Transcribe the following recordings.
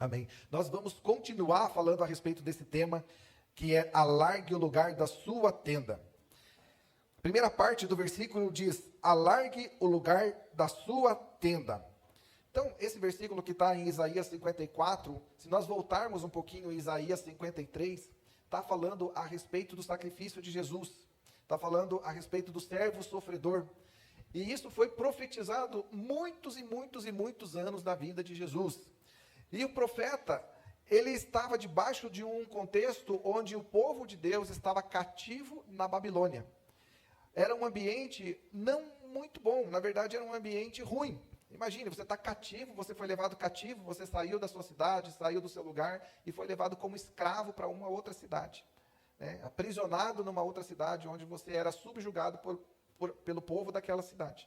Amém. Nós vamos continuar falando a respeito desse tema, que é alargue o lugar da sua tenda. A primeira parte do versículo diz, alargue o lugar da sua tenda. Então, esse versículo que está em Isaías 54, se nós voltarmos um pouquinho em Isaías 53, está falando a respeito do sacrifício de Jesus, está falando a respeito do servo sofredor. E isso foi profetizado muitos e muitos e muitos anos na vida de Jesus. E o profeta, ele estava debaixo de um contexto onde o povo de Deus estava cativo na Babilônia. Era um ambiente não muito bom, na verdade era um ambiente ruim. Imagine, você está cativo, você foi levado cativo, você saiu da sua cidade, saiu do seu lugar e foi levado como escravo para uma outra cidade. Aprisionado numa outra cidade onde você era subjugado pelo povo daquela cidade.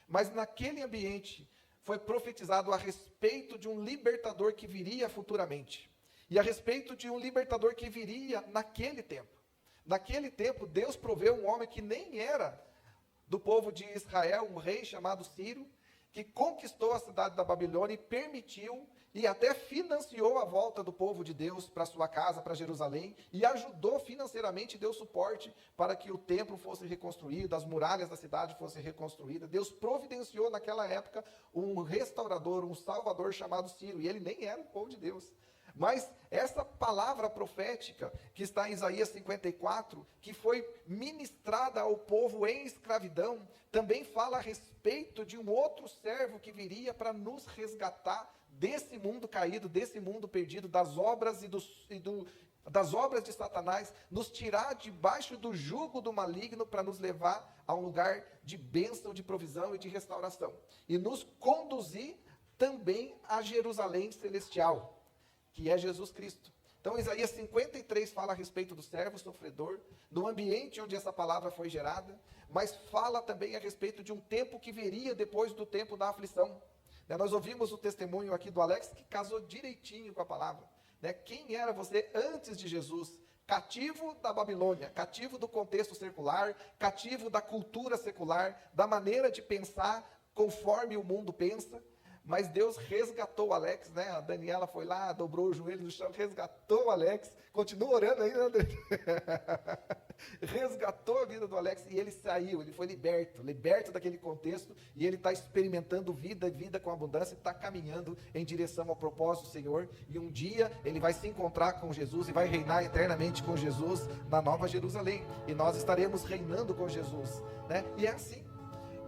Mas naquele ambiente foi profetizado a respeito de um libertador que viria futuramente. E a respeito de um libertador que viria naquele tempo. Naquele tempo, Deus proveu um homem que nem era do povo de Israel, um rei chamado Ciro, que conquistou a cidade da Babilônia e permitiu e até financiou a volta do povo de Deus para sua casa, para Jerusalém, e ajudou financeiramente, deu suporte para que o templo fosse reconstruído, as muralhas da cidade fossem reconstruídas. Deus providenciou naquela época um restaurador, um salvador chamado Ciro, e ele nem era o povo de Deus. Mas essa palavra profética que está em Isaías 54, que foi ministrada ao povo em escravidão, também fala a respeito de um outro servo que viria para nos resgatar desse mundo caído, desse mundo perdido, das obras das obras de Satanás, nos tirar debaixo do jugo do maligno para nos levar a um lugar de bênção, de provisão e de restauração. E nos conduzir também a Jerusalém celestial, que é Jesus Cristo. Então, Isaías 53 fala a respeito do servo sofredor, do ambiente onde essa palavra foi gerada, mas fala também a respeito de um tempo que viria depois do tempo da aflição. Nós ouvimos o testemunho aqui do Alex, que casou direitinho com a palavra. Quem era você antes de Jesus? Cativo da Babilônia, cativo do contexto secular, cativo da cultura secular, da maneira de pensar conforme o mundo pensa. Mas Deus resgatou o Alex, A Daniela foi lá, dobrou o joelho no chão, resgatou o Alex, continua orando ainda, André? Resgatou a vida do Alex e ele saiu, ele foi liberto daquele contexto, e ele está experimentando vida com abundância, está caminhando em direção ao propósito do Senhor, e um dia ele vai se encontrar com Jesus e vai reinar eternamente com Jesus na Nova Jerusalém, e nós estaremos reinando com Jesus, E é assim.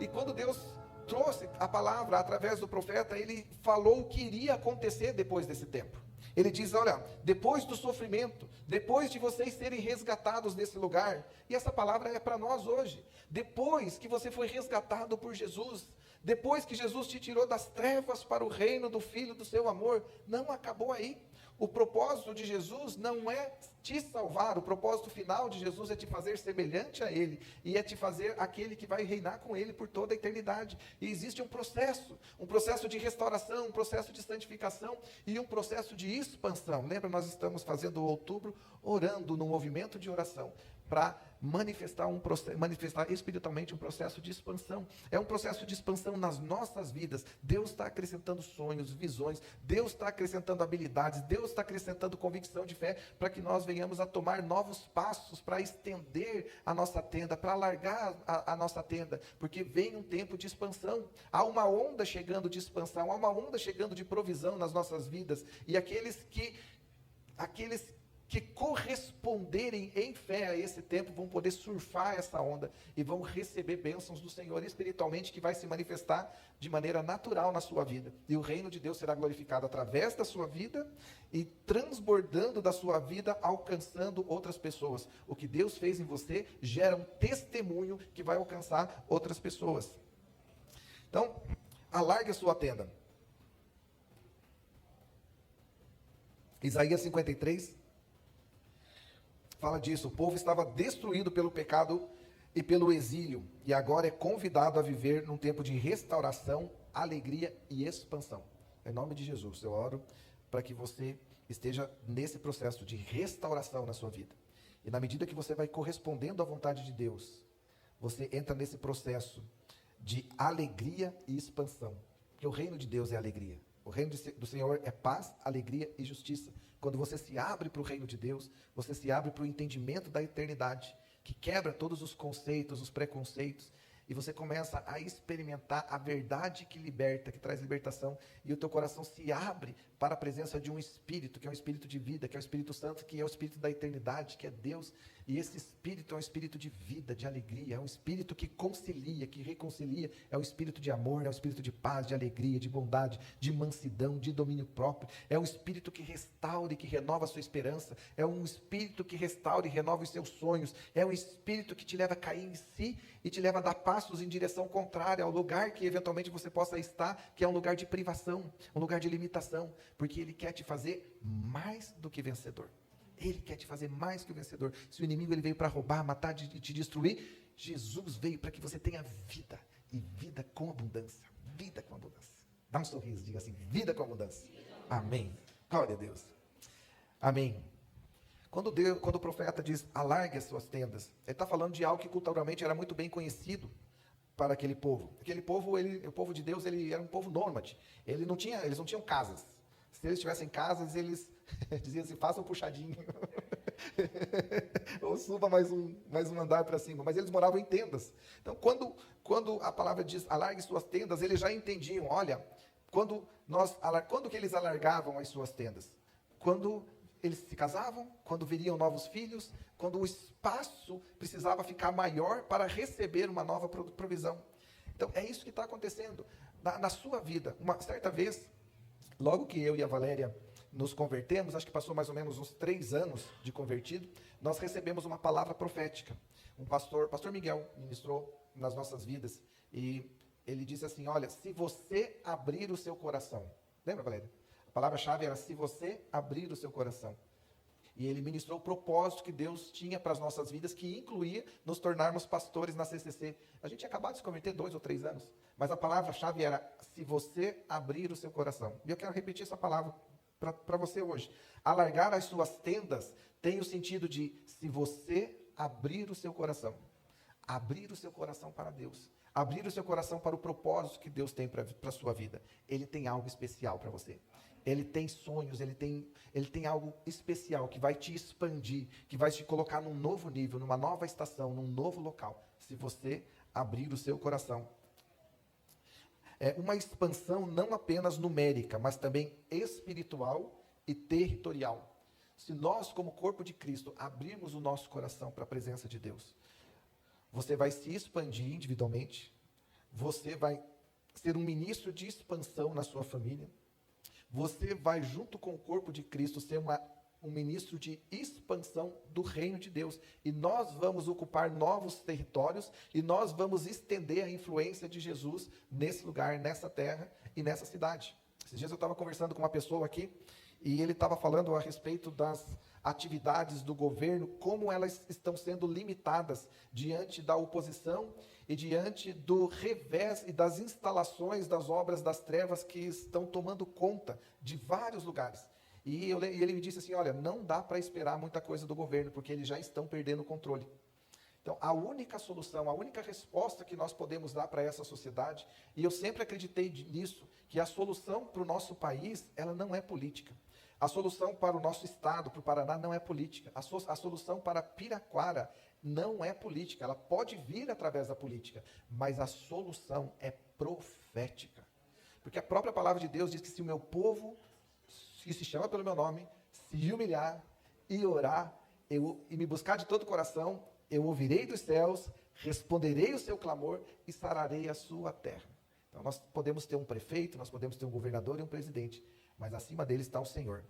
E quando Deus trouxe a palavra através do profeta, ele falou o que iria acontecer depois desse tempo. Ele diz, olha, depois do sofrimento, depois de vocês serem resgatados desse lugar, e essa palavra é para nós hoje, depois que você foi resgatado por Jesus, depois que Jesus te tirou das trevas para o reino do Filho do seu amor, não acabou aí. O propósito de Jesus não é te salvar, o propósito final de Jesus é te fazer semelhante a Ele, e é te fazer aquele que vai reinar com Ele por toda a eternidade. E existe um processo de restauração, um processo de santificação e um processo de expansão. Lembra, nós estamos fazendo outubro, orando num movimento de oração, para manifestar espiritualmente um processo de expansão. É um processo de expansão nas nossas vidas. Deus está acrescentando sonhos, visões, Deus está acrescentando habilidades, Deus está acrescentando convicção de fé, para que nós venhamos a tomar novos passos para estender a nossa tenda, para alargar a nossa tenda, porque vem um tempo de expansão. Há uma onda chegando de expansão, há uma onda chegando de provisão nas nossas vidas, e aqueles que corresponderem em fé a esse tempo vão poder surfar essa onda e vão receber bênçãos do Senhor espiritualmente, que vai se manifestar de maneira natural na sua vida. E o reino de Deus será glorificado através da sua vida e transbordando da sua vida, alcançando outras pessoas. O que Deus fez em você gera um testemunho que vai alcançar outras pessoas. Então, alargue a sua tenda. Isaías 53 fala disso. O povo estava destruído pelo pecado e pelo exílio, e agora é convidado a viver num tempo de restauração, alegria e expansão. Em nome de Jesus, eu oro para que você esteja nesse processo de restauração na sua vida. E na medida que você vai correspondendo à vontade de Deus, você entra nesse processo de alegria e expansão. Porque o reino de Deus é alegria. O reino do Senhor é paz, alegria e justiça. Quando você se abre para o reino de Deus, você se abre para o entendimento da eternidade, que quebra todos os conceitos, os preconceitos, e você começa a experimentar a verdade que liberta, que traz libertação, e o teu coração se abre para a presença de um Espírito, que é um Espírito de vida, que é o Espírito Santo, que é o Espírito da eternidade, que é Deus. E esse Espírito é um Espírito de vida, de alegria, é um Espírito que concilia, que reconcilia, é um Espírito de amor, é um Espírito de paz, de alegria, de bondade, de mansidão, de domínio próprio, é um Espírito que restaura e que renova a sua esperança, é um Espírito que restaura e renova os seus sonhos, é um Espírito que te leva a cair em si e te leva a dar passos em direção contrária ao lugar que eventualmente você possa estar, que é um lugar de privação, um lugar de limitação, porque Ele quer te fazer mais do que vencedor. Ele quer te fazer mais que o vencedor. Se o inimigo ele veio para roubar, matar e te destruir, Jesus veio para que você tenha vida, e vida com abundância. Vida com abundância. Dá um sorriso, diga assim, vida com abundância. Amém. Glória a Deus. Amém. Quando o profeta diz, alargue as suas tendas, ele está falando de algo que culturalmente era muito bem conhecido para aquele povo. Aquele povo, o povo de Deus, ele era um povo nômade. Eles não tinham casas. Se eles tivessem casas, eles diziam assim, faça um puxadinho. Ou suba mais um andar para cima. Mas eles moravam em tendas. Então, quando a palavra diz, alargue suas tendas, eles já entendiam, olha, quando que eles alargavam as suas tendas? Quando eles se casavam, quando viriam novos filhos, quando o espaço precisava ficar maior para receber uma nova provisão. Então, é isso que está acontecendo na sua vida. Uma certa vez, logo que eu e a Valéria nos convertemos, acho que passou mais ou menos uns 3 anos de convertido, nós recebemos uma palavra profética. O pastor Miguel ministrou nas nossas vidas, e ele disse assim, olha, se você abrir o seu coração, lembra, Valéria? A palavra-chave era, se você abrir o seu coração. E ele ministrou o propósito que Deus tinha para as nossas vidas, que incluía nos tornarmos pastores na CCC. A gente tinha acabado de se converter 2 ou 3 anos, mas a palavra-chave era, se você abrir o seu coração. E eu quero repetir essa palavra para você hoje. Alargar as suas tendas tem o sentido de, se você abrir o seu coração. Abrir o seu coração para Deus. Abrir o seu coração para o propósito que Deus tem para a sua vida. Ele tem algo especial para você. Ele tem sonhos, ele tem algo especial que vai te expandir, que vai te colocar num novo nível, numa nova estação, num novo local, se você abrir o seu coração. É uma expansão não apenas numérica, mas também espiritual e territorial. Se nós, como corpo de Cristo, abrirmos o nosso coração para a presença de Deus, você vai se expandir individualmente, você vai ser um ministro de expansão na sua família, você vai, junto com o corpo de Cristo, ser um ministro de expansão do reino de Deus. E nós vamos ocupar novos territórios e nós vamos estender a influência de Jesus nesse lugar, nessa terra e nessa cidade. Esses dias eu estava conversando com uma pessoa aqui e ele estava falando a respeito das atividades do governo, como elas estão sendo limitadas diante da oposição e diante do revés e das instalações das obras das trevas que estão tomando conta de vários lugares. E ele me disse assim, olha, não dá para esperar muita coisa do governo, porque eles já estão perdendo o controle. Então, a única solução, a única resposta que nós podemos dar para essa sociedade, e eu sempre acreditei nisso, que a solução para o nosso país, ela não é política. A solução para o nosso estado, para o Paraná, não é política. A solução para Piraquara não é política. Ela pode vir através da política, mas a solução é profética. Porque a própria palavra de Deus diz que se o meu povo, que se chama pelo meu nome, se humilhar e orar, e me buscar de todo o coração, eu ouvirei dos céus, responderei o seu clamor e sararei a sua terra. Então nós podemos ter um prefeito, nós podemos ter um governador e um presidente, mas acima dele está o Senhor.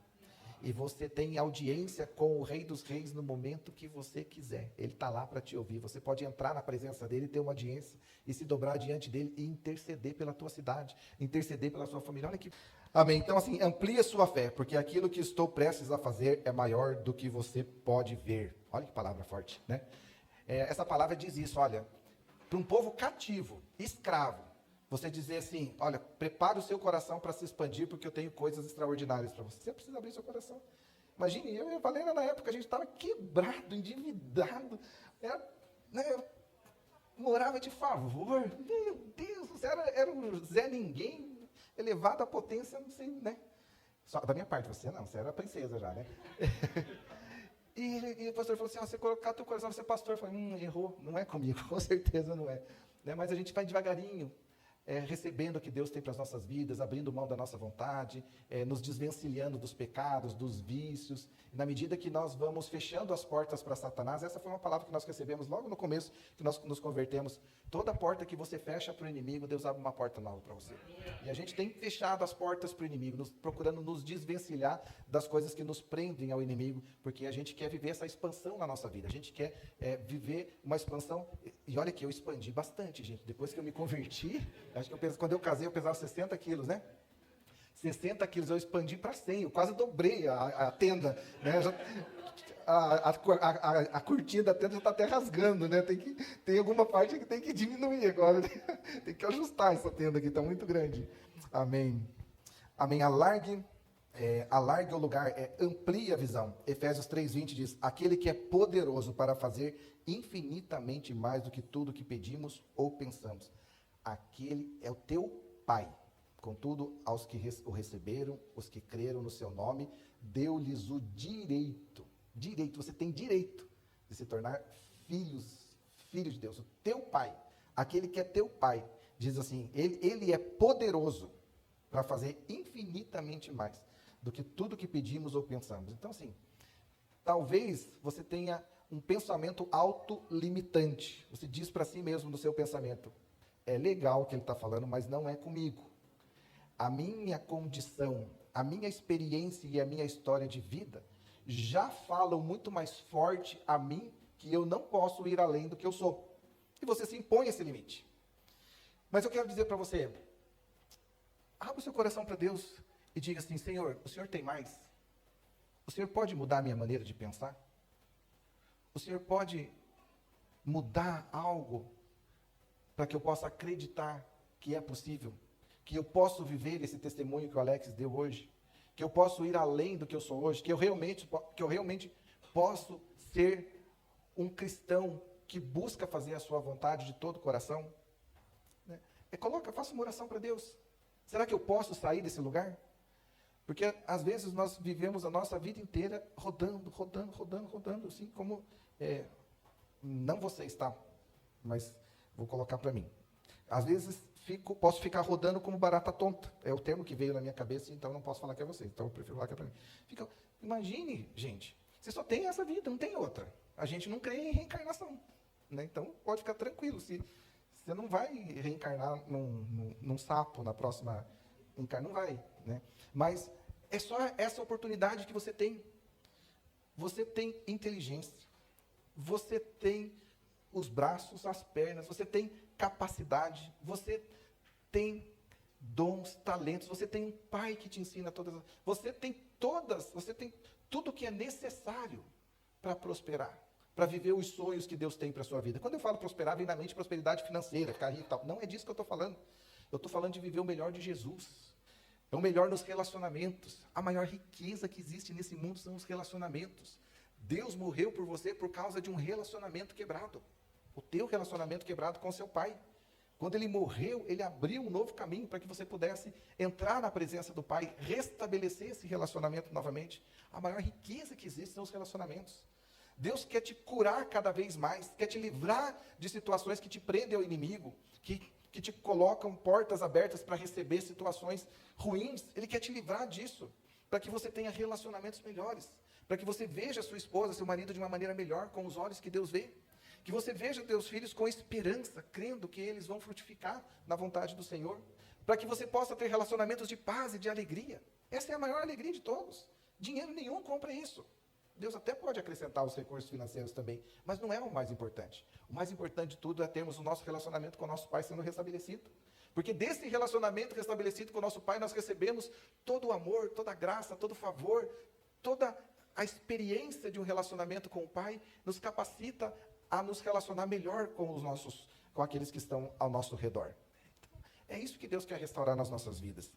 E você tem audiência com o Rei dos Reis no momento que você quiser. Ele está lá para te ouvir. Você pode entrar na presença dele, ter uma audiência e se dobrar diante dele e interceder pela tua cidade, interceder pela sua família. Olha que... Amém. Então, assim, amplie a sua fé, porque aquilo que estou prestes a fazer é maior do que você pode ver. Olha que palavra forte, né? Essa palavra diz isso, olha, para um povo cativo, escravo, você dizer assim, olha, prepare o seu coração para se expandir, porque eu tenho coisas extraordinárias para você. Você precisa abrir seu coração. Imagine, eu e a Valéria, na época, a gente estava quebrado, endividado, eu morava de favor. Meu Deus, era um Zé Ninguém. elevada potência, não sei, né? Só, da minha parte, você não, você era princesa já, né? E o pastor falou assim, você colocar teu coração, você é pastor. Eu falei, errou, não é comigo, com certeza não é. Né? Mas a gente vai devagarinho, recebendo o que Deus tem para as nossas vidas, abrindo mão da nossa vontade, nos desvencilhando dos pecados, dos vícios. E na medida que nós vamos fechando as portas para Satanás, essa foi uma palavra que nós recebemos logo no começo, que nós nos convertemos. Toda porta que você fecha para o inimigo, Deus abre uma porta nova para você. E a gente tem fechado as portas para o inimigo, procurando nos desvencilhar das coisas que nos prendem ao inimigo, porque a gente quer viver essa expansão na nossa vida. A gente quer viver uma expansão. E olha que eu expandi bastante, gente. Depois que eu me converti, acho que quando eu casei eu pesava 60 quilos, né? 60 quilos, eu expandi para 100, eu quase dobrei a tenda, né? A cortina da tenda já está até rasgando, né? Tem alguma parte que tem que diminuir agora, né? Tem que ajustar essa tenda aqui, está muito grande. Amém. Amém. Alargue o lugar, amplie a visão. Efésios 3:20 diz, aquele que é poderoso para fazer infinitamente mais do que tudo que pedimos ou pensamos. Aquele é o teu Pai. Contudo, aos que o receberam, os que creram no seu nome, deu-lhes o direito, você tem direito de se tornar filhos de Deus. O teu Pai, aquele que é teu Pai, diz assim, ele é poderoso para fazer infinitamente mais do que tudo que pedimos ou pensamos. Então, assim, talvez você tenha um pensamento autolimitante. Você diz para si mesmo no seu pensamento, é legal o que ele está falando, mas não é comigo. A minha condição, a minha experiência e a minha história de vida já falam muito mais forte a mim que eu não posso ir além do que eu sou. E você se impõe esse limite. Mas eu quero dizer para você, abra o seu coração para Deus e diga assim, Senhor, o Senhor tem mais? O Senhor pode mudar a minha maneira de pensar? O Senhor pode mudar algo para que eu possa acreditar que é possível? Que eu posso viver esse testemunho que o Alex deu hoje? Que eu posso ir além do que eu sou hoje? Que eu realmente posso ser um cristão que busca fazer a sua vontade de todo o coração? Né? Faça uma oração para Deus. Será que eu posso sair desse lugar? Porque às vezes nós vivemos a nossa vida inteira rodando, assim como, não você está, mas vou colocar para mim. Às vezes posso ficar rodando como barata tonta. É o termo que veio na minha cabeça, então não posso falar que é você. Então eu prefiro falar que é para mim. Imagine, gente, você só tem essa vida, não tem outra. A gente não crê em reencarnação. Né? Então pode ficar tranquilo. Você não vai reencarnar num sapo na próxima encarnação. Não vai. Né? Mas é só essa oportunidade que você tem. Você tem inteligência. Você tem os braços, as pernas. Você tem capacidade, você tem dons, talentos, você tem um pai que te ensina você tem tudo que é necessário para prosperar, para viver os sonhos que Deus tem para a sua vida. Quando eu falo prosperar, vem na mente prosperidade financeira, ficar rico e tal. Não é disso que eu estou falando. Eu estou falando de viver o melhor de Jesus. É o melhor nos relacionamentos. A maior riqueza que existe nesse mundo são os relacionamentos. Deus morreu por você por causa de um relacionamento quebrado. O teu relacionamento quebrado com seu pai. Quando ele morreu, ele abriu um novo caminho para que você pudesse entrar na presença do pai, restabelecer esse relacionamento novamente. A maior riqueza que existe são os relacionamentos. Deus quer te curar cada vez mais, quer te livrar de situações que te prendem ao inimigo, que te colocam portas abertas para receber situações ruins. Ele quer te livrar disso, para que você tenha relacionamentos melhores, para que você veja sua esposa, seu marido de uma maneira melhor, com os olhos que Deus vê. Que você veja teus filhos com esperança, crendo que eles vão frutificar na vontade do Senhor. Para que você possa ter relacionamentos de paz e de alegria. Essa é a maior alegria de todos. Dinheiro nenhum compra isso. Deus até pode acrescentar os recursos financeiros também, mas não é o mais importante. O mais importante de tudo é termos o nosso relacionamento com o nosso Pai sendo restabelecido. Porque desse relacionamento restabelecido com o nosso Pai, nós recebemos todo o amor, toda a graça, todo o favor, toda a experiência de um relacionamento com o Pai, nos capacita a nos relacionar melhor com aqueles que estão ao nosso redor. Então, é isso que Deus quer restaurar nas nossas vidas.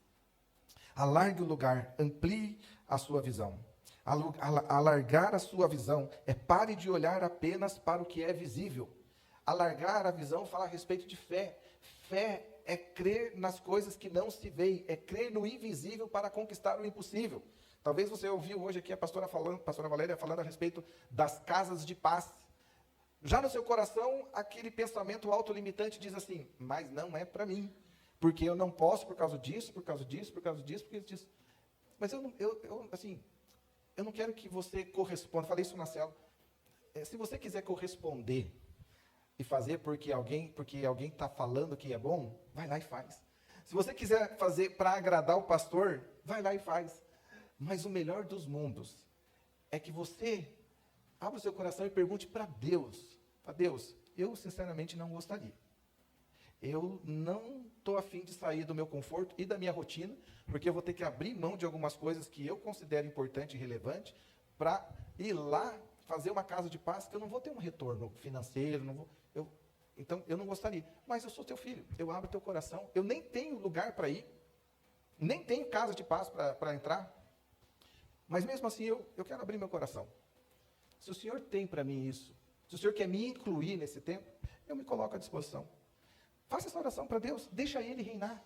Alargue o lugar, amplie a sua visão. Alargar a sua visão pare de olhar apenas para o que é visível. Alargar a visão fala a respeito de fé. Fé é crer nas coisas que não se veem, é crer no invisível para conquistar o impossível. Talvez você ouviu hoje aqui a pastora Valéria falando a respeito das casas de paz. Já no seu coração, aquele pensamento autolimitante diz assim, mas não é para mim, porque eu não posso por causa disso, por causa disso, por causa disso, por causa disso. Mas eu não quero que você corresponda, falei isso na célula, se você quiser corresponder e fazer porque alguém está falando que é bom, vai lá e faz. Se você quiser fazer para agradar o pastor, vai lá e faz. Mas o melhor dos mundos é que você abra o seu coração e pergunte para Deus, eu sinceramente não gostaria. Eu não estou afim de sair do meu conforto e da minha rotina, porque eu vou ter que abrir mão de algumas coisas que eu considero importante e relevante para ir lá fazer uma casa de paz que eu não vou ter um retorno financeiro, então eu não gostaria. Mas eu sou teu filho, eu abro teu coração, eu nem tenho lugar para ir, nem tenho casa de paz para entrar, mas mesmo assim eu quero abrir meu coração. Se o Senhor tem para mim isso, se o Senhor quer me incluir nesse tempo, eu me coloco à disposição. Faça essa oração para Deus, deixa Ele reinar.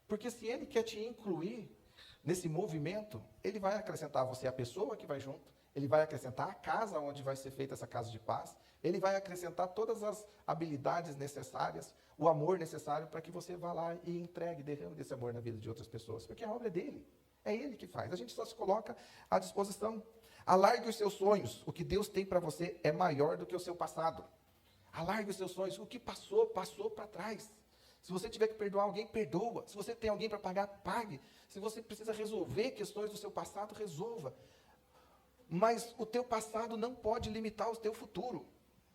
Porque se Ele quer te incluir nesse movimento, Ele vai acrescentar você a pessoa que vai junto, Ele vai acrescentar a casa onde vai ser feita essa casa de paz, Ele vai acrescentar todas as habilidades necessárias, o amor necessário para que você vá lá e entregue, derrame desse amor na vida de outras pessoas. Porque a obra é dele, é Ele que faz. A gente só se coloca à disposição. Alargue os seus sonhos. O que Deus tem para você é maior do que o seu passado. Alargue os seus sonhos. O que passou, passou para trás. Se você tiver que perdoar alguém, perdoa. Se você tem alguém para pagar, pague. Se você precisa resolver questões do seu passado, resolva. Mas o teu passado não pode limitar o teu futuro.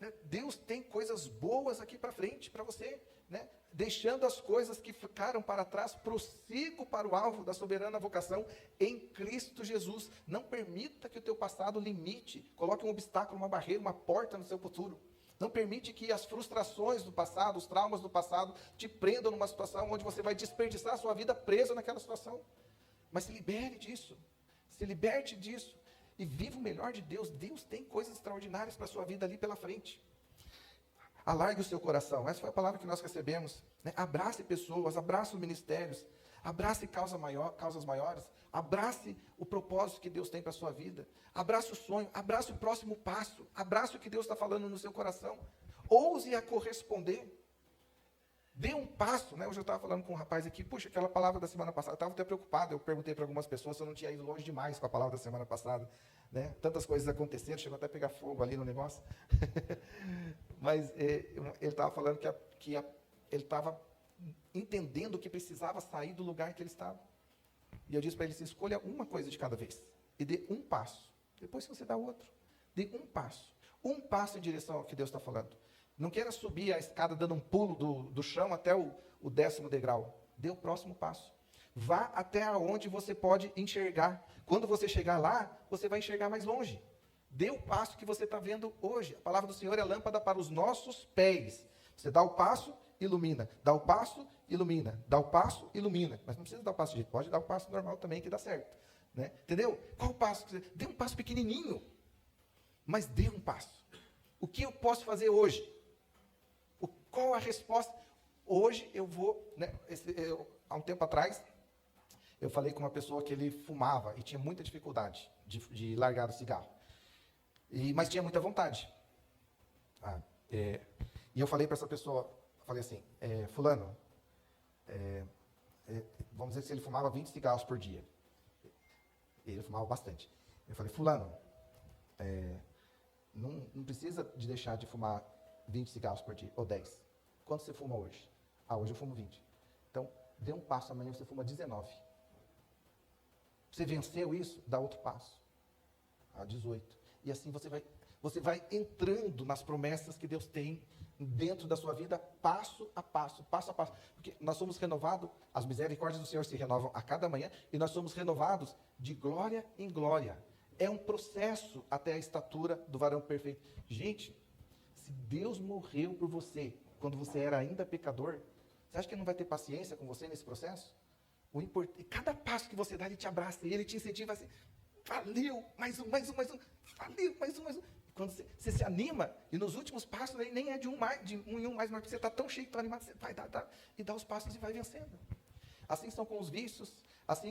Né? Deus tem coisas boas aqui para frente, para você. Né? Deixando as coisas que ficaram para trás, prossigo para o alvo da soberana vocação em Cristo Jesus. Não permita que o teu passado limite, coloque um obstáculo, uma barreira, uma porta no seu futuro. Não permite que as frustrações do passado, os traumas do passado, te prendam numa situação onde você vai desperdiçar a sua vida preso naquela situação. Mas se libere disso, se liberte disso e viva o melhor de Deus. Deus tem coisas extraordinárias para a sua vida ali pela frente. Alargue o seu coração. Essa foi a palavra que nós recebemos. Né? Abrace pessoas, abrace ministérios, abrace causas maiores, abrace o propósito que Deus tem para a sua vida, abrace o sonho, abrace o próximo passo, abrace o que Deus está falando no seu coração, ouse a corresponder, dê um passo, né? Hoje eu estava falando com um rapaz aqui, puxa, aquela palavra da semana passada, eu estava até preocupado, eu perguntei para algumas pessoas se eu não tinha ido longe demais com a palavra da semana passada, né? Tantas coisas aconteceram, chegou até a pegar fogo ali no negócio, mas ele estava falando que ele estava entendendo que precisava sair do lugar que ele estava. E eu disse para ele, se escolha uma coisa de cada vez. E dê um passo. Depois você dá outro. Dê um passo. Um passo em direção ao que Deus está falando. Não queira subir a escada dando um pulo do chão até o 10º degrau. Dê o próximo passo. Vá até onde você pode enxergar. Quando você chegar lá, você vai enxergar mais longe. Dê o passo que você está vendo hoje. A palavra do Senhor é lâmpada para os nossos pés. Você dá o passo, ilumina. Dá o passo, ilumina. Dá o passo, ilumina. Mas não precisa dar o passo de jeito. Pode dar o passo normal também que dá certo. Né? Entendeu? Qual o passo? Dê um passo pequenininho. Mas dê um passo. O que eu posso fazer hoje? Qual a resposta? Hoje eu vou... Né, há um tempo atrás, eu falei com uma pessoa que ele fumava e tinha muita dificuldade de largar o cigarro. Mas tinha muita vontade. E eu falei para essa pessoa, falei assim, fulano, vamos dizer que ele fumava 20 cigarros por dia. Ele fumava bastante. Eu falei, fulano, não precisa de deixar de fumar 20 cigarros por dia, ou 10. Quanto você fuma hoje? Hoje eu fumo 20. Então, dê um passo, amanhã você fuma 19. Você venceu isso? Dá outro passo. 18. E assim você vai entrando nas promessas que Deus tem dentro da sua vida, passo a passo, passo a passo. Porque nós somos renovados, as misericórdias do Senhor se renovam a cada manhã, e nós somos renovados de glória em glória. É um processo até a estatura do varão perfeito. Gente, se Deus morreu por você, quando você era ainda pecador, você acha que ele não vai ter paciência com você nesse processo? Cada passo que você dá, ele te abraça, ele te incentiva assim, valeu, mais um, valeu, mais um. Quando você se anima, e nos últimos passos nem é de um em um mais, mas você está tão cheio, tão animado, você vai dar, e dá os passos e vai vencendo. Assim são com os vícios, assim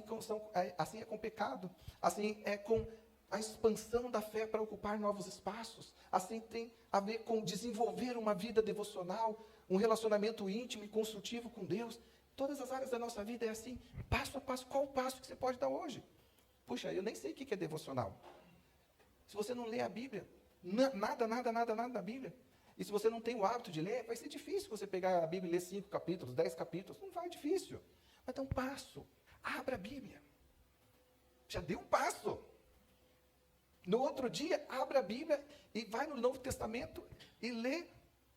é com o pecado, assim é com a expansão da fé para ocupar novos espaços, assim tem a ver com desenvolver uma vida devocional, um relacionamento íntimo e construtivo com Deus. Todas as áreas da nossa vida é assim, passo a passo. Qual o passo que você pode dar hoje? Puxa, eu nem sei o que é devocional. Se você não lê a Bíblia, nada da Bíblia. E se você não tem o hábito de ler, vai ser difícil você pegar a Bíblia e ler 5 capítulos, 10 capítulos. Não vai, é difícil. Mas dá um passo. Abra a Bíblia. Já deu um passo. No outro dia, abra a Bíblia e vai no Novo Testamento e lê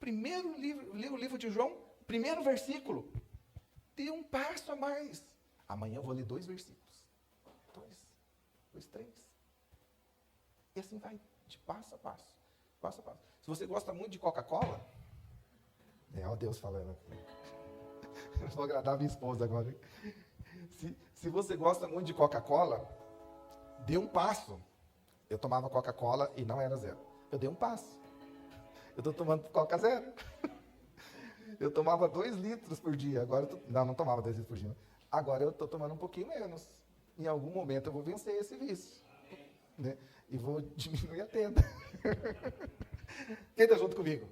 lê o livro de João, primeiro versículo. Dê um passo a mais. Amanhã eu vou ler 2 versículos. 2, 3. E assim vai, de passo a passo. Passo a passo. Se você gosta muito de Coca-Cola, ó Deus falando aqui. Eu vou agradar a minha esposa agora. Se você gosta muito de Coca-Cola, dê um passo. Eu tomava Coca-Cola e não era 0. Eu dei um passo. Eu estou tomando Coca 0. Eu tomava 2 litros por dia. Agora não tomava 2 litros por dia. Agora eu estou tomando um pouquinho menos. Em algum momento eu vou vencer esse vício. Né? E vou diminuir a tenda. Quem está junto comigo?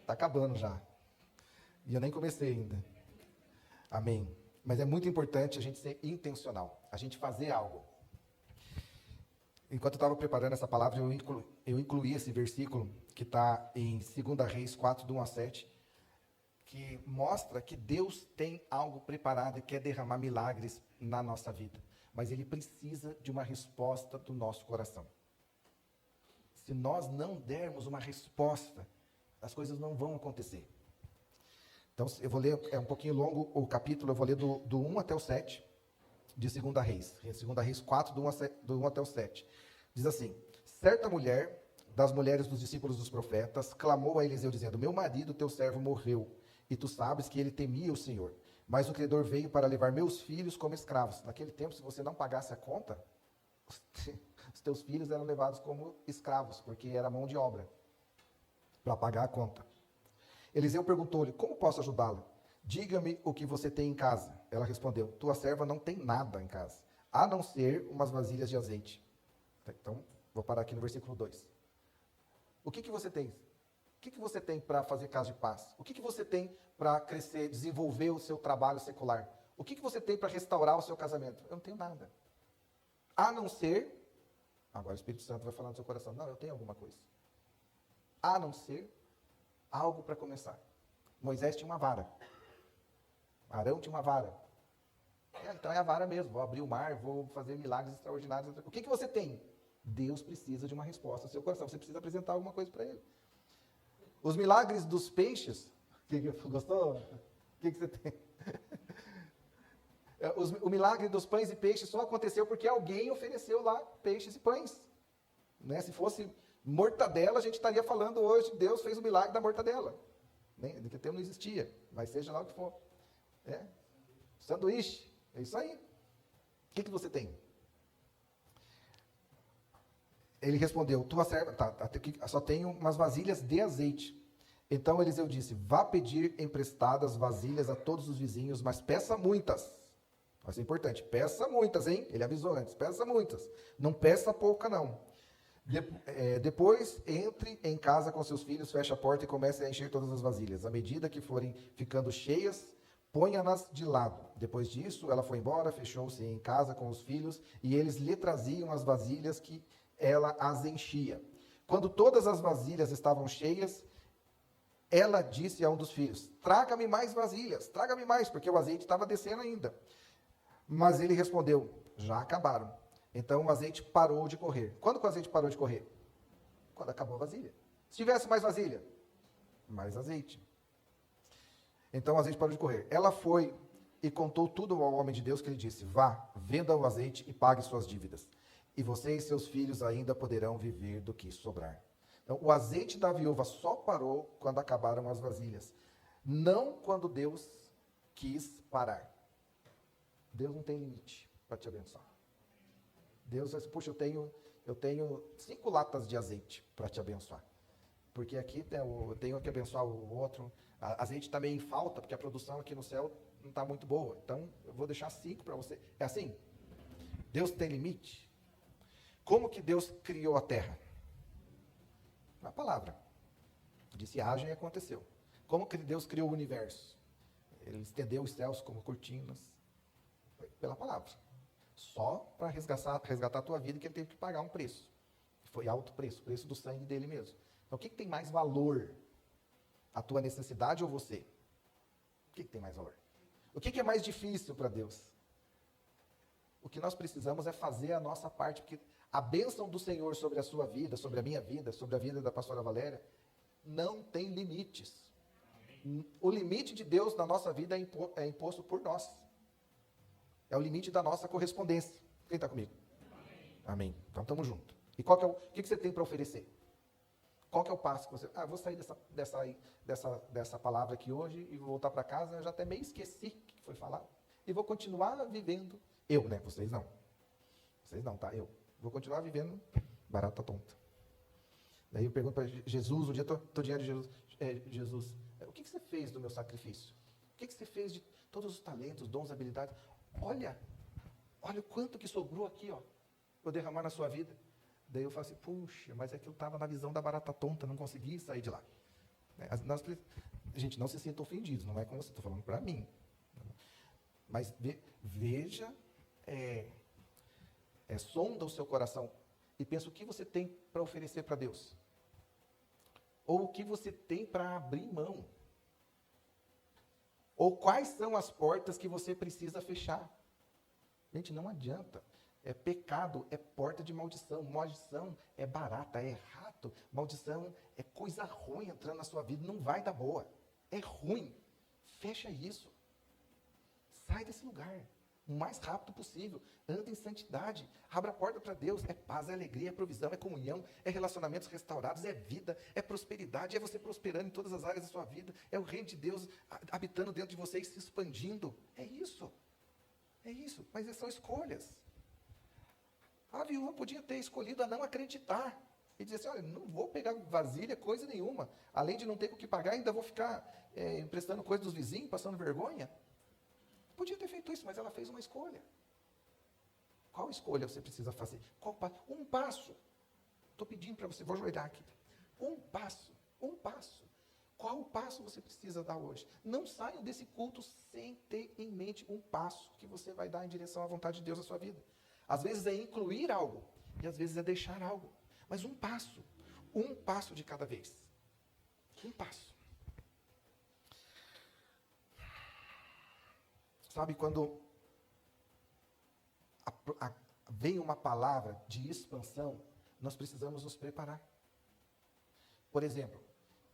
Está acabando já. E eu nem comecei ainda. Amém. Mas é muito importante a gente ser intencional. A gente fazer algo. Enquanto eu estava preparando essa palavra, eu incluí esse versículo que está em 2 Reis 4, do 1 a 7, que mostra que Deus tem algo preparado e quer derramar milagres na nossa vida. Mas Ele precisa de uma resposta do nosso coração. Se nós não dermos uma resposta, as coisas não vão acontecer. Então, eu vou ler, é um pouquinho longo o capítulo, eu vou ler do 1 até o 7, de 2 Reis. 2 Reis 4, do 1 até o 7. Diz assim: certa mulher, das mulheres dos discípulos dos profetas, clamou a Eliseu, dizendo: meu marido, teu servo, morreu, e tu sabes que ele temia o Senhor. Mas o credor veio para levar meus filhos como escravos. Naquele tempo, se você não pagasse a conta, os teus filhos eram levados como escravos, porque era mão de obra, para pagar a conta. Eliseu perguntou-lhe: como posso ajudá-la? Diga-me o que você tem em casa. Ela respondeu: tua serva não tem nada em casa, a não ser umas vasilhas de azeite. Então, vou parar aqui no versículo 2. O que você tem? O que você tem para fazer casa de paz? O que você tem para crescer, desenvolver o seu trabalho secular? O que você tem para restaurar o seu casamento? Eu não tenho nada. A não ser, agora o Espírito Santo vai falar no seu coração: não, eu tenho alguma coisa. A não ser algo para começar. Moisés tinha uma vara. Arão tinha uma vara. Então é a vara mesmo. Vou abrir o mar, vou fazer milagres extraordinários. O que você tem? Deus precisa de uma resposta no seu coração. Você precisa apresentar alguma coisa para Ele. Os milagres dos peixes. Gostou? O que você tem? O milagre dos pães e peixes só aconteceu porque alguém ofereceu lá peixes e pães. Né? Se fosse mortadela, a gente estaria falando hoje: Deus fez o milagre da mortadela. Naquele tempo não existia, mas seja lá o que for. Sanduíche, é isso aí. O que você tem? Ele respondeu: tua serva, só tenho umas vasilhas de azeite. Então Eliseu disse: vá pedir emprestadas vasilhas a todos os vizinhos, mas peça muitas. Vai ser importante, peça muitas, hein? Ele avisou antes: peça muitas. Não peça pouca, não. Depois, entre em casa com seus filhos, feche a porta e comece a encher todas as vasilhas. À medida que forem ficando cheias, ponha-nas de lado. Depois disso, ela foi embora, fechou-se em casa com os filhos, e eles lhe traziam as vasilhas que ela as enchia. Quando todas as vasilhas estavam cheias, ela disse a um dos filhos: traga-me mais vasilhas, traga-me mais, porque o azeite estava descendo ainda. Mas ele respondeu: já acabaram. Então o azeite parou de correr. Quando que o azeite parou de correr? Quando acabou a vasilha. Se tivesse mais vasilha, mais azeite. Então o azeite parou de correr. Ela foi e contou tudo ao homem de Deus, que lhe disse: vá, venda o azeite e pague suas dívidas. E você e seus filhos ainda poderão viver do que sobrar. Então o azeite da viúva só parou quando acabaram as vasilhas. Não quando Deus quis parar. Deus não tem limite para te abençoar. Deus vai dizer: puxa, eu tenho eu tenho 5 latas de azeite para te abençoar. Porque aqui eu tenho que abençoar o outro. A azeite está meio em falta, porque a produção aqui no céu não está muito boa. Então, eu vou deixar 5 para você. É assim? Deus tem limite? Como que Deus criou a terra? Na palavra. Disse haja e aconteceu. Como que Deus criou o universo? Ele estendeu os céus como cortinas. Pela palavra. Só para resgatar a tua vida que ele teve que pagar um preço. Foi alto preço, preço do sangue dele mesmo. Então, o que tem mais valor? A tua necessidade ou você? O que tem mais valor? O que é mais difícil para Deus? O que nós precisamos é fazer a nossa parte, porque a bênção do Senhor sobre a sua vida, sobre a minha vida, sobre a vida da pastora Valéria, não tem limites. O limite de Deus na nossa vida é imposto por nós. É o limite da nossa correspondência. Quem está comigo? Amém. Então, estamos juntos. E o que você tem para oferecer? Qual que é o passo que você... vou sair dessa palavra aqui hoje e vou voltar para casa, eu já até meio esqueci o que foi falado. E vou continuar vivendo... Eu, né? Vocês não. Vocês não, tá? Eu. Vou continuar vivendo barata tonta. Daí eu pergunto para Jesus, um dia estou diante de Jesus, Jesus, o que você fez do meu sacrifício? O que você fez de todos os talentos, dons, habilidades? Olha o quanto que sobrou aqui, ó, para derramar na sua vida. Daí eu falo assim, puxa, mas é que eu estava na visão da barata tonta, não consegui sair de lá. Gente, não se sinta ofendidos, não é como você está falando para mim. Mas veja, sonda o seu coração e pensa o que você tem para oferecer para Deus. Ou o que você tem para abrir mão. Ou quais são as portas que você precisa fechar. Gente, não adianta. Pecado é porta de maldição. Maldição é barata, é rato. Maldição é coisa ruim entrando na sua vida. Não vai dar boa. É ruim. Fecha isso. Sai desse lugar. O mais rápido possível. Anda em santidade. Abra a porta para Deus. É paz, é alegria, é provisão, é comunhão, é relacionamentos restaurados, é vida, é prosperidade, é você prosperando em todas as áreas da sua vida. É o reino de Deus habitando dentro de você e se expandindo. É isso. É isso. Mas são escolhas. A viúva podia ter escolhido a não acreditar. E dizer assim, olha, não vou pegar vasilha, coisa nenhuma. Além de não ter com o que pagar, ainda vou ficar emprestando coisa dos vizinhos, passando vergonha. Podia ter feito isso, mas ela fez uma escolha. Qual escolha você precisa fazer? Um passo. Estou pedindo para você, vou ajoelhar aqui. Um passo. Qual passo você precisa dar hoje? Não saiam desse culto sem ter em mente um passo que você vai dar em direção à vontade de Deus na sua vida. Às vezes é incluir algo, e às vezes é deixar algo. Mas um passo de cada vez. Um passo. Sabe, quando vem uma palavra de expansão, nós precisamos nos preparar. Por exemplo,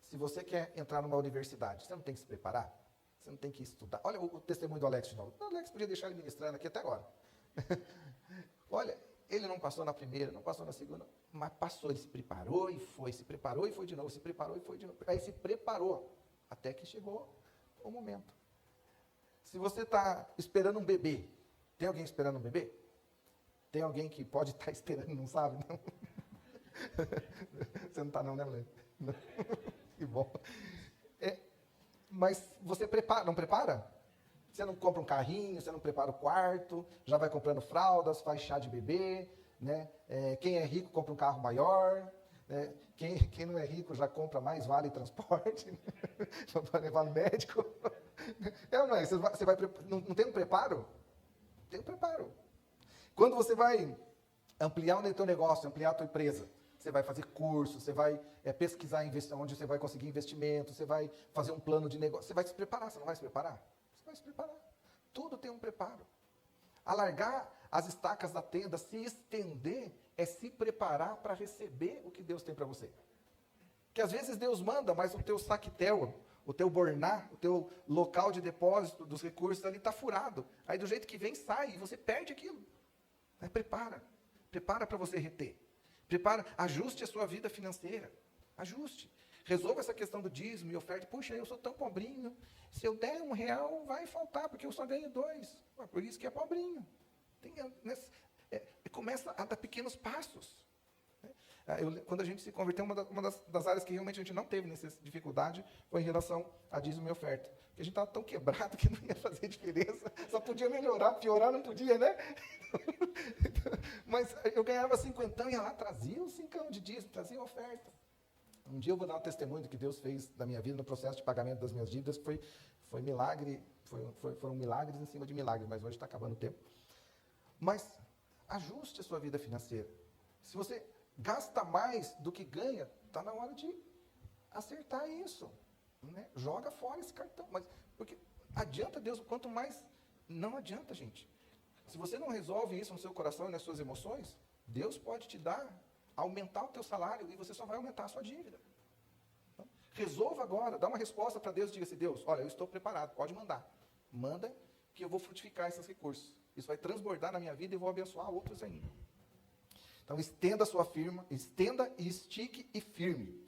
se você quer entrar numa universidade, você não tem que se preparar? Você não tem que estudar? Olha o testemunho do Alex de novo. O Alex podia deixar ele ministrando aqui até agora. Olha, ele não passou na primeira, não passou na segunda, mas passou, ele se preparou e foi de novo, se preparou e foi de novo. Aí se preparou, até que chegou o momento. Se você está esperando um bebê, tem alguém esperando um bebê? Tem alguém que pode estar esperando e não sabe, não? Você não está não, né, mulher? Não. Que bom. Mas você não prepara? Você não compra um carrinho, você não prepara o quarto, já vai comprando fraldas, faz chá de bebê, né? Quem é rico compra um carro maior, né? Quem não é rico já compra mais vale transporte, né? Para levar no médico. Não é? Não tem um preparo? Tem um preparo. Quando você vai ampliar o teu negócio, ampliar a tua empresa, você vai fazer curso, você vai pesquisar onde você vai conseguir investimento, você vai fazer um plano de negócio, você vai se preparar, você não vai se preparar? Você vai se preparar. Tudo tem um preparo. Alargar as estacas da tenda, se estender, é se preparar para receber o que Deus tem para você. Que às vezes Deus manda, mas o teu saquetel, o teu borná, o teu local de depósito dos recursos ali está furado. Aí do jeito que vem, sai e você perde aquilo. Prepara. Prepara para você reter. Prepara, ajuste a sua vida financeira. Ajuste. Resolva essa questão do dízimo e oferta. Puxa, eu sou tão pobrinho. Se eu der R$1, vai faltar, porque eu só ganho 2. Por isso que é pobrinho. Começa a dar pequenos passos. Quando a gente se converteu, uma das áreas que realmente a gente não teve nessa dificuldade foi em relação a dízimo e oferta. Porque a gente estava tão quebrado que não ia fazer diferença, só podia melhorar, piorar não podia, né? Mas eu ganhava 50 e ia lá, trazia os 5 de dízimo, trazia oferta. Um dia eu vou dar um testemunho do que Deus fez na minha vida no processo de pagamento das minhas dívidas, que foi milagre, foram milagres em cima de milagres, mas hoje está acabando o tempo. Mas ajuste a sua vida financeira. Se você gasta mais do que ganha, está na hora de acertar isso. Né? Joga fora esse cartão. Mas, porque adianta Deus, quanto mais... Não adianta, gente. Se você não resolve isso no seu coração e nas suas emoções, Deus pode te dar, aumentar o teu salário e você só vai aumentar a sua dívida. Então, resolva agora, dá uma resposta para Deus e diga assim, Deus, olha, eu estou preparado, pode mandar. Manda que eu vou frutificar esses recursos. Isso vai transbordar na minha vida e vou abençoar outros ainda. Então, estenda a sua firma, estenda e estique e firme.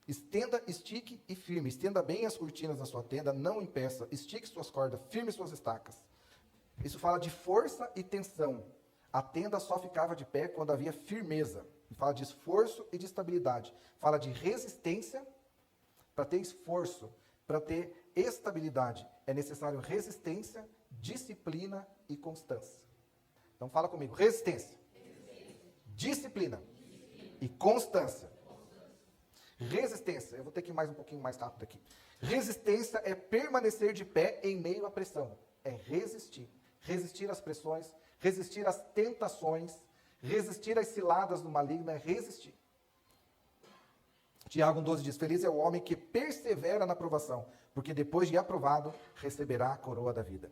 Estenda, estique e firme. Estenda bem as cortinas da sua tenda, não impeça. Estique suas cordas, firme suas estacas. Isso fala de força e tensão. A tenda só ficava de pé quando havia firmeza. Fala de esforço e de estabilidade. Fala de resistência. Para ter esforço, para ter estabilidade, é necessário resistência, disciplina e constância. Então fala comigo, resistência. Disciplina e constância. Resistência, eu vou ter que ir um pouquinho mais rápido aqui. Resistência é permanecer de pé em meio à pressão. É resistir. Resistir às pressões, resistir às tentações, resistir às ciladas do maligno, é resistir. Tiago 1,12 diz, feliz é o homem que persevera na provação, porque depois de aprovado, receberá a coroa da vida.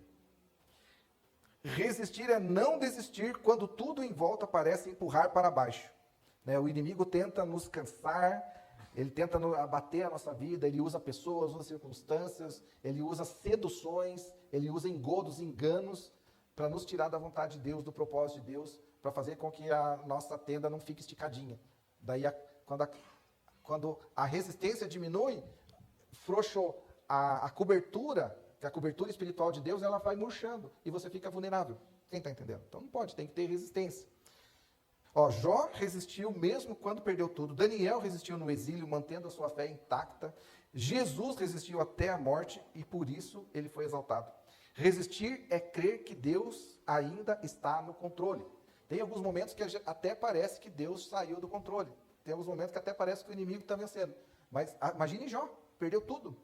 Resistir é não desistir quando tudo em volta parece empurrar para baixo. Né? O inimigo tenta nos cansar, ele tenta abater a nossa vida, ele usa pessoas, usa circunstâncias, ele usa seduções, ele usa engodos, enganos, para nos tirar da vontade de Deus, do propósito de Deus, para fazer com que a nossa tenda não fique esticadinha. Daí, quando a resistência diminui, frouxou a cobertura, que a cobertura espiritual de Deus, ela vai murchando e você fica vulnerável. Quem está entendendo? Então não pode, tem que ter resistência. Jó resistiu mesmo quando perdeu tudo. Daniel resistiu no exílio, mantendo a sua fé intacta. Jesus resistiu até a morte e por isso ele foi exaltado. Resistir é crer que Deus ainda está no controle. Tem alguns momentos que até parece que Deus saiu do controle. Tem alguns momentos que até parece que o inimigo está vencendo. Mas imagine Jó, perdeu tudo.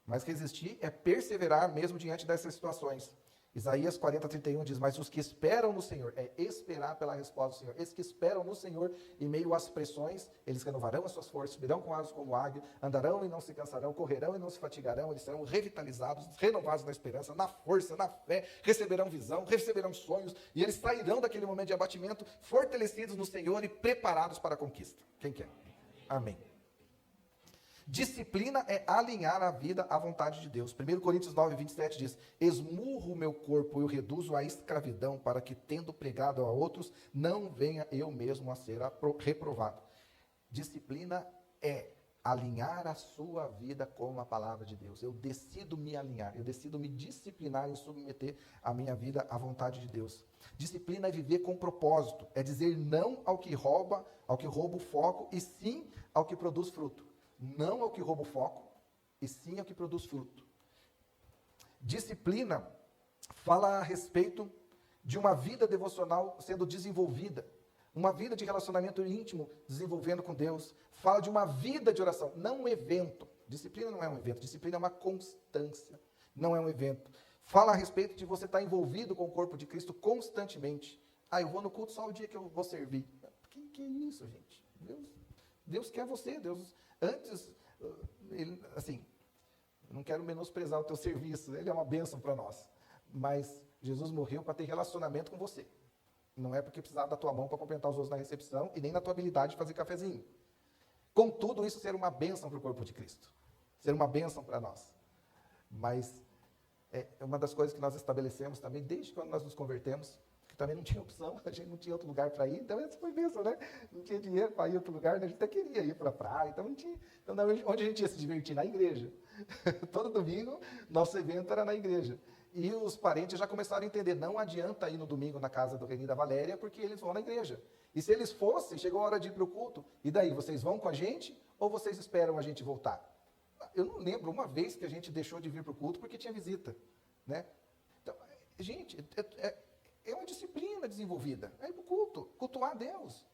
Mas resistir é perseverar mesmo diante dessas situações. Isaías 40:31 diz, mas os que esperam no Senhor, é esperar pela resposta do Senhor. Esses que esperam no Senhor, em meio às pressões, eles renovarão as suas forças, subirão com asas como águia, andarão e não se cansarão, correrão e não se fatigarão, eles serão revitalizados, renovados na esperança, na força, na fé, receberão visão, receberão sonhos, e eles sairão daquele momento de abatimento, fortalecidos no Senhor e preparados para a conquista. Quem quer? Amém. Disciplina é alinhar a vida à vontade de Deus. 1 Coríntios 9:27 diz, esmurro o meu corpo e o reduzo à escravidão, para que, tendo pregado a outros, não venha eu mesmo a ser reprovado. Disciplina é alinhar a sua vida com a palavra de Deus. Eu decido me alinhar, eu decido me disciplinar e submeter a minha vida à vontade de Deus. Disciplina é viver com propósito, é dizer não ao que rouba o foco, e sim ao que produz fruto. Não ao que rouba o foco, e sim ao que produz fruto. Disciplina fala a respeito de uma vida devocional sendo desenvolvida, uma vida de relacionamento íntimo desenvolvendo com Deus. Fala de uma vida de oração, não um evento. Disciplina não é um evento, disciplina é uma constância, não é um evento. Fala a respeito de você estar envolvido com o corpo de Cristo constantemente. Eu vou no culto só o dia que eu vou servir. Que é isso, gente? Deus quer você, Deus... Antes, assim, não quero menosprezar o teu serviço, ele é uma bênção para nós. Mas Jesus morreu para ter relacionamento com você. Não é porque precisava da tua mão para complementar os outros na recepção e nem na tua habilidade de fazer cafezinho. Contudo, isso ser uma bênção para o corpo de Cristo. Ser uma bênção para nós. Mas é uma das coisas que nós estabelecemos também, desde quando nós nos convertemos, que também não tinha opção, a gente não tinha outro lugar para ir, então essa foi bênção, né? Não tinha dinheiro para ir a outro lugar, né? A gente até queria ir para a praia, então não tinha. Então, onde a gente ia se divertir? Na igreja. Todo domingo, nosso evento era na igreja. E os parentes já começaram a entender, não adianta ir no domingo na casa do Reni e da Valéria, porque eles vão na igreja. E se eles fossem, chegou a hora de ir para o culto, e daí, vocês vão com a gente ou vocês esperam a gente voltar? Eu não lembro uma vez que a gente deixou de vir para o culto porque tinha visita, né? Então, gente, é uma disciplina desenvolvida. É ir para o culto, cultuar a Deus.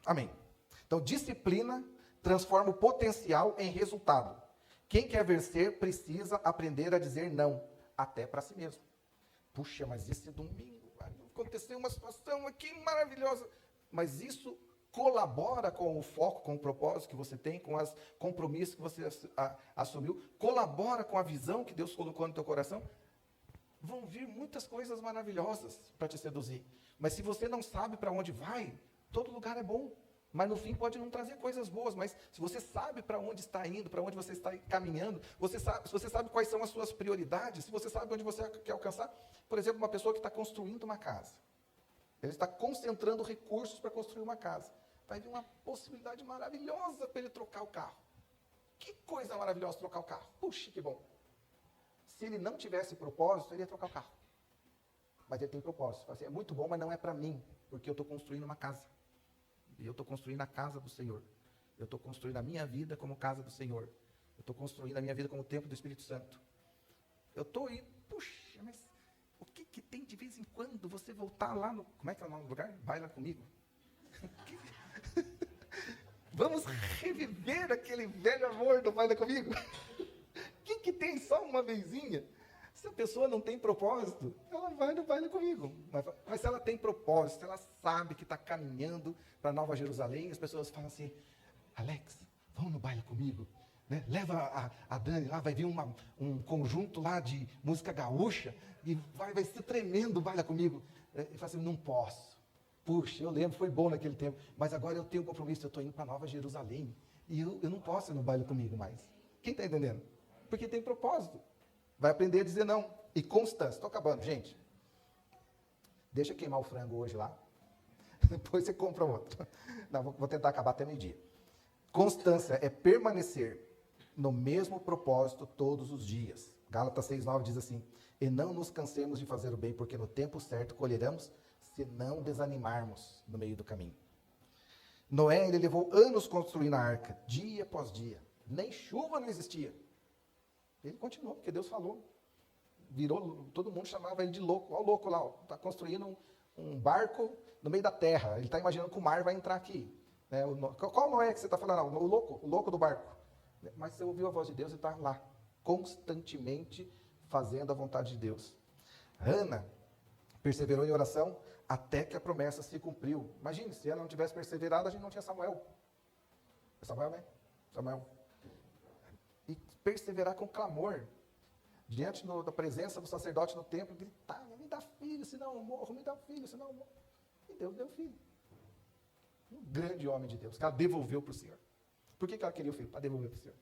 Amém. Então, disciplina transforma o potencial em resultado. Quem quer vencer precisa aprender a dizer não, até para si mesmo. Puxa, mas esse domingo aconteceu uma situação aqui maravilhosa. Mas isso colabora com o foco, com o propósito que você tem, com os compromissos que você assumiu, colabora com a visão que Deus colocou no teu coração. Vão vir muitas coisas maravilhosas para te seduzir. Mas se você não sabe para onde vai, todo lugar é bom. Mas no fim pode não trazer coisas boas, mas se você sabe para onde está indo, para onde você está caminhando, se você sabe quais são as suas prioridades, se você sabe onde você quer alcançar, por exemplo, uma pessoa que está construindo uma casa, ele está concentrando recursos para construir uma casa, vai vir uma possibilidade maravilhosa para ele trocar o carro. Que coisa maravilhosa trocar o carro, puxa, que bom. Se ele não tivesse propósito, ele ia trocar o carro, mas ele tem propósito, assim, é muito bom, mas não é para mim, porque eu estou construindo uma casa. E eu estou construindo a casa do Senhor. Eu estou construindo a minha vida como casa do Senhor. Eu estou construindo a minha vida como templo do Espírito Santo. Eu estou indo, puxa, mas o que tem de vez em quando você voltar lá no... Como é que é o nome do lugar? Vai lá comigo. Vamos reviver aquele velho amor do Vai lá comigo. O que tem só uma vezinha? Se a pessoa não tem propósito, ela vai no baile comigo. Mas se ela tem propósito, se ela sabe que está caminhando para Nova Jerusalém, as pessoas falam assim, Alex, vamos no baile comigo. Né? Leva a Dani lá, vai vir um conjunto lá de música gaúcha, e vai ser tremendo, baila comigo. E fala assim, não posso. Puxa, eu lembro, foi bom naquele tempo, mas agora eu tenho um compromisso, eu estou indo para Nova Jerusalém, e eu não posso ir no baile comigo mais. Quem está entendendo? Porque tem propósito. Vai aprender a dizer não. E constância. Estou acabando, gente. Deixa eu queimar o frango hoje lá. Depois você compra outro. Não, vou tentar acabar até meio-dia. Constância é permanecer no mesmo propósito todos os dias. Gálatas 6,9 diz assim, e não nos cansemos de fazer o bem, porque no tempo certo colheremos, se não desanimarmos no meio do caminho. Noé, ele levou anos construindo a arca, dia após dia. Nem chuva não existia. Ele continuou, porque Deus falou. Virou, todo mundo chamava ele de louco. Olha o louco lá, está construindo um barco no meio da terra. Ele está imaginando que o mar vai entrar aqui. Qual Noé que você está falando? Não, o louco do barco. Mas você ouviu a voz de Deus e está lá, constantemente fazendo a vontade de Deus. Ana perseverou em oração até que a promessa se cumpriu. Imagine, se ela não tivesse perseverado, a gente não tinha Samuel. Samuel, né? Samuel. E perseverar com clamor, diante da presença do sacerdote no templo, gritar, me dá filho, senão eu morro, me dá filho, senão eu morro. E Deus deu filho. Um grande homem de Deus, que ela devolveu para o Senhor. Por que ela queria o filho? Para devolver para o Senhor.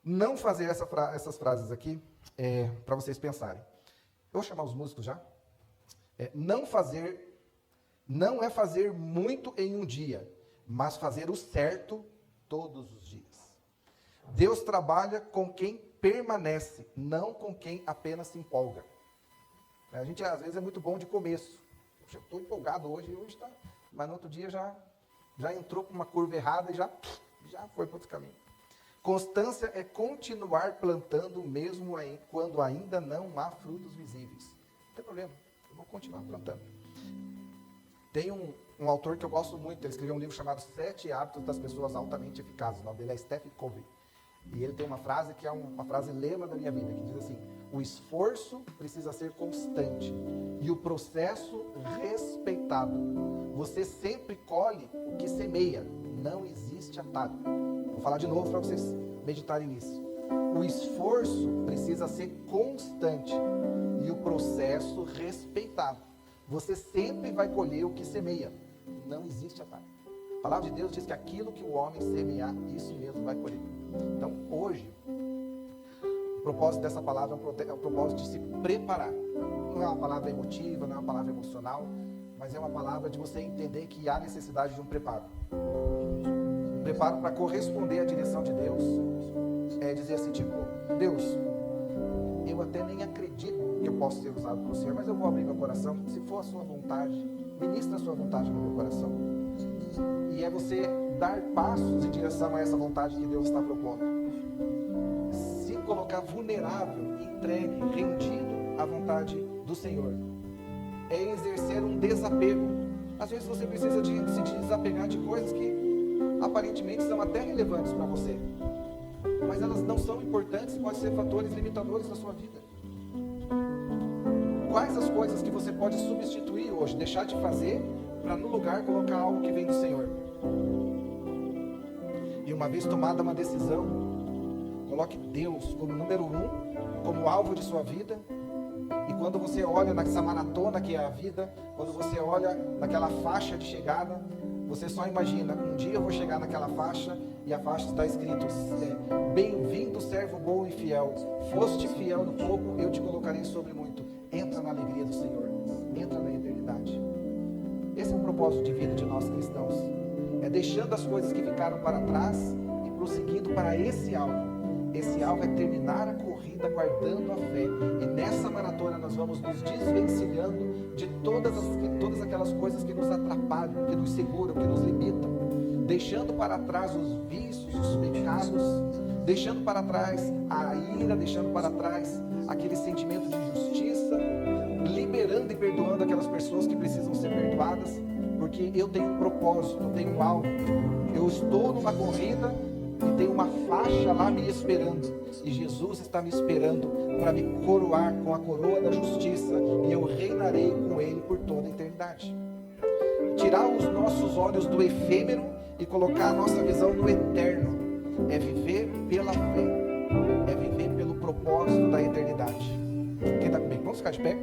Não fazer essas frases aqui, para vocês pensarem. Eu vou chamar os músicos já. Não é fazer muito em um dia, mas fazer o certo todos os dias. Deus trabalha com quem permanece, não com quem apenas se empolga. A gente, às vezes, é muito bom de começo. Eu estou empolgado hoje está... Mas no outro dia já entrou para uma curva errada e já foi para outro caminho. Constância é continuar plantando mesmo quando ainda não há frutos visíveis. Não tem problema, eu vou continuar plantando. Tem um autor que eu gosto muito, ele escreveu um livro chamado 7 Hábitos das Pessoas Altamente Eficazes. O nome dele é Stephen Covey. E ele tem uma frase que é uma frase lema da minha vida, que diz assim, o esforço precisa ser constante e o processo respeitado. Você sempre colhe o que semeia, não existe atalho. Vou falar de novo para vocês meditarem nisso. O esforço precisa ser constante e o processo respeitado. Você sempre vai colher o que semeia, não existe atalho. A palavra de Deus diz que aquilo que o homem semear, isso mesmo vai colher. Então, hoje, o propósito dessa palavra é o propósito de se preparar. Não é uma palavra emotiva, não é uma palavra emocional, mas é uma palavra de você entender que há necessidade de um preparo. Um preparo para corresponder à direção de Deus. é dizer assim, tipo, Deus, eu até nem acredito que eu possa ser usado pelo Senhor, mas eu vou abrir meu coração, se for a sua vontade, ministra a sua vontade no meu coração. E é você dar passos em direção a essa vontade que Deus está propondo. Se colocar vulnerável, entregue, rendido à vontade do Senhor. É exercer um desapego. Às vezes você precisa se desapegar de coisas que aparentemente são até relevantes para você, mas elas não são importantes, podem ser fatores limitadores na sua vida. Quais as coisas que você pode substituir hoje, deixar de fazer, para no lugar colocar algo que vem do Senhor? E uma vez tomada uma decisão, coloque Deus como número 1, como alvo de sua vida. E quando você olha nessa maratona que é a vida, quando você olha naquela faixa de chegada, você só imagina, um dia eu vou chegar naquela faixa e a faixa está escrito, bem-vindo servo bom e fiel, foste fiel no pouco, eu te colocarei sobre muito. Entra na alegria do Senhor, entra na eternidade. Esse é o propósito de vida de nós cristãos, é deixando as coisas que ficaram para trás e prosseguindo para esse alvo. Esse alvo é terminar a corrida guardando a fé. E nessa maratona nós vamos nos desvencilhando de todas aquelas coisas que nos atrapalham, que nos seguram, que nos limitam. Deixando para trás os vícios, os pecados. Deixando para trás a ira, deixando para trás aquele sentimento de justiça. Liberando e perdoando aquelas pessoas que precisam ser perdoadas. Porque eu tenho um propósito, eu tenho um alvo. Eu estou numa corrida e tem uma faixa lá me esperando, e Jesus está me esperando para me coroar com a coroa da justiça, e eu reinarei com Ele por toda a eternidade. Tirar os nossos olhos do efêmero e colocar a nossa visão no eterno, é viver pela fé, é viver pelo propósito da eternidade. Quem está comigo? Vamos ficar de pé?